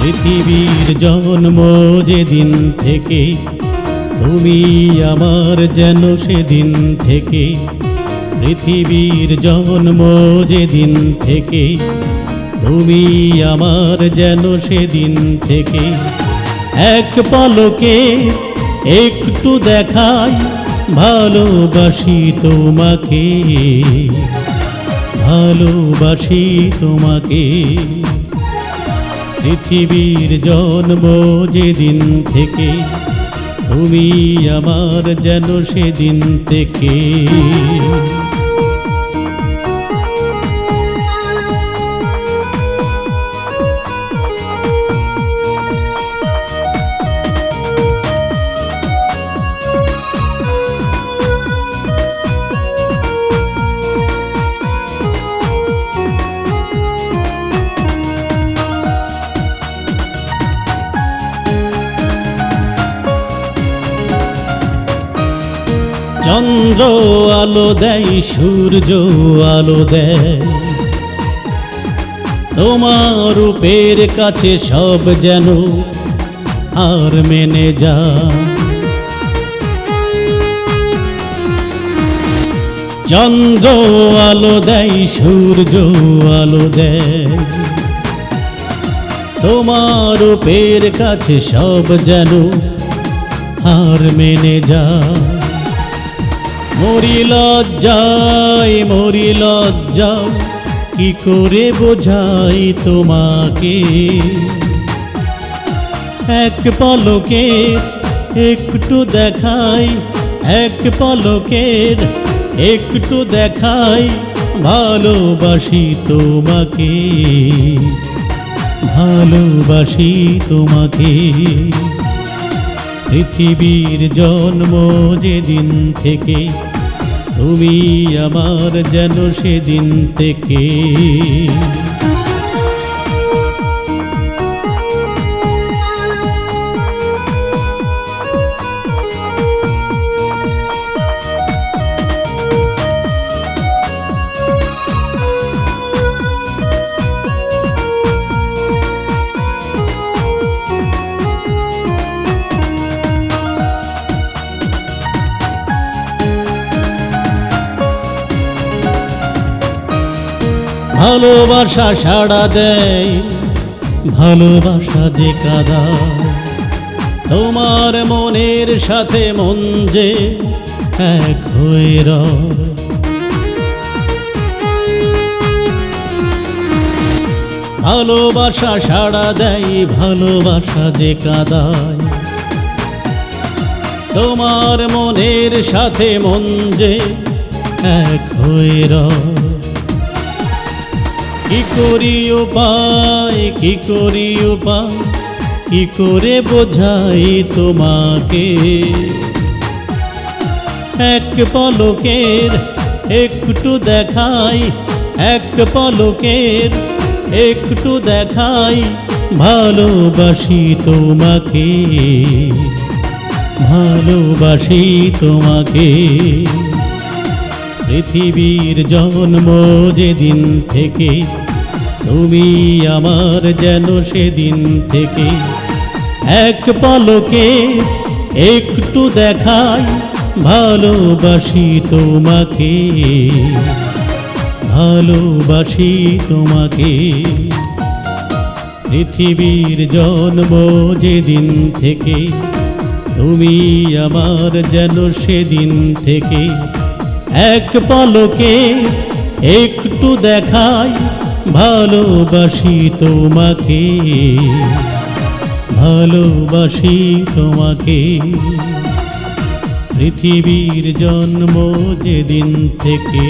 পৃথিবীর জন্ম যেদিন থেকে তুমি আমার যেন সেদিন থেকে, পৃথিবীর জন্ম যেদিন থেকে তুমি আমার যেন সেদিন থেকে। এক পলকে একটু দেখাই ভালোবাসি তোমাকে, ভালোবাসি তোমাকে। পৃথিবীর জন্ম যেদিন থেকে তুমি আমার যেন সেদিন থেকে। চন্দ্র আলো দেয়, সূর্য আলো দেয়, তোমার রূপের কাছে সব যেন আর মেনে যায়। চন্দ্র আলো দেয়, সূর্য আলো দেয়, তোমার রূপের কাছে সব যেন আর মেনে যায়। মরি লজ্জায়, মরি লজ্জায়, কি করে বোঝাই তোমাকে। এক পলকে একটু দেখাই, এক পলকের একটু দেখাই ভালোবাসি তোমাকে, ভালোবাসি তোমাকে। পৃথিবীর জন্ম যেদিন থেকে তুমি আমার যেন সেদিন থেকে। ভালোবাসা সাড়া দেয়, ভালোবাসা যে কাঁদায়, তোমার মনের সাথে মন যে এক হয়ে রয়। ভালোবাসা সাড়া দেয়, ভালোবাসা যে কাঁদায়, তোমার মনের সাথে মন যে এক হয়ে রয়। কি করি উপায়, কি করি উপায়, কি করে বোঝাই তোমাকে। এক পলকের একটু দেখাই, এক পলকের একটু দেখাই ভালোবাসি তোমাকে, ভালোবাসি তোমাকে। পৃথিবীর জন্ম যেদিন থেকে তুমি আমার যেন সেদিন থেকে। এক পলকে একটু দেখাই ভালোবাসি তোমাকে, ভালোবাসি তোমাকে। পৃথিবীর জন্ম যেদিন থেকে তুমি আমার যেন সেদিন থেকে। এক পলকে একটু দেখাই ভালোবাসি তোমাকে, ভালোবাসি তোমাকে। পৃথিবীর জন্ম যেদিন থেকে।